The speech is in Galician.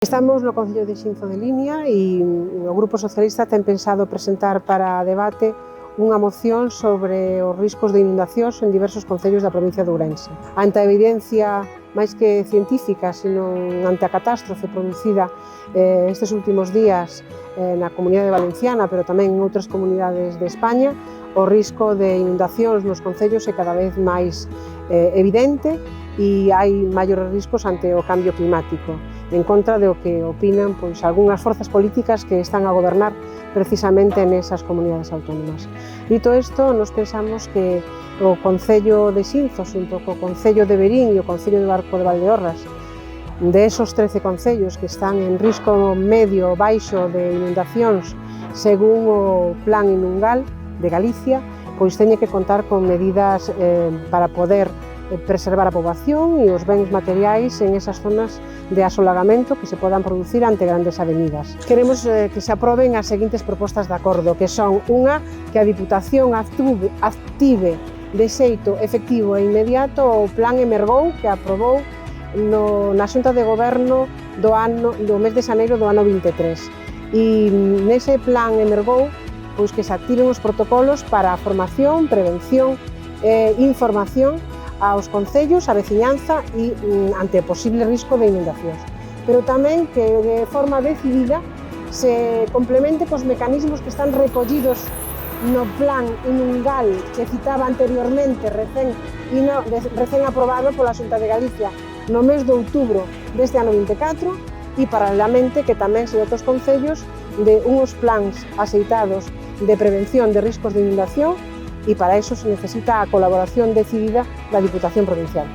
Estamos no Concello de Xinzo de Limia e o Grupo Socialista ten pensado presentar para debate unha moción sobre os riscos de inundacións en diversos concellos da provincia de Ourense. Ante a evidencia máis que científica, senón ante a catástrofe producida estes últimos días na Comunidade Valenciana, pero tamén en outras comunidades de España, o risco de inundacións nos concellos é cada vez máis evidente e hai maiores riscos ante o cambio climático, en contra do que opinan algunhas forzas políticas que están a gobernar precisamente nesas comunidades autónomas. Dito isto, nos pensamos que o Concello de Xinzo, xunto co Concello de Verín e o Concello de Barco de Valdeorras, de esos 13 concellos que están en risco medio ou baixo de inundacións según o Plan Inungal de Galicia, pois teñe que contar con medidas para poder preservar a poboación e os bens materiais en esas zonas de asolagamento que se podan producir ante grandes avenidas. Queremos que se aproben as seguintes propostas de acordo, que son unha, que a Diputación active de xeito efectivo e inmediato o Plan Emergou que aprobou na Xunta de Goberno do mes de xaneiro do ano 23. E nese Plan Emergou, pois que se activen os protocolos para a formación, prevención e información aos concellos, a veciñanza e ante o posible risco de inundacións. Pero tamén que de forma decidida se complemente cos mecanismos que están recollidos no Plan Inungal que citaba anteriormente, recén aprobado pola Xunta de Galicia no mes de outubro deste ano 24, e paralelamente que tamén se outros concellos de uns plans axeitados de prevención de riscos de inundación, e para iso se necesita a colaboración decidida da Diputación Provincial.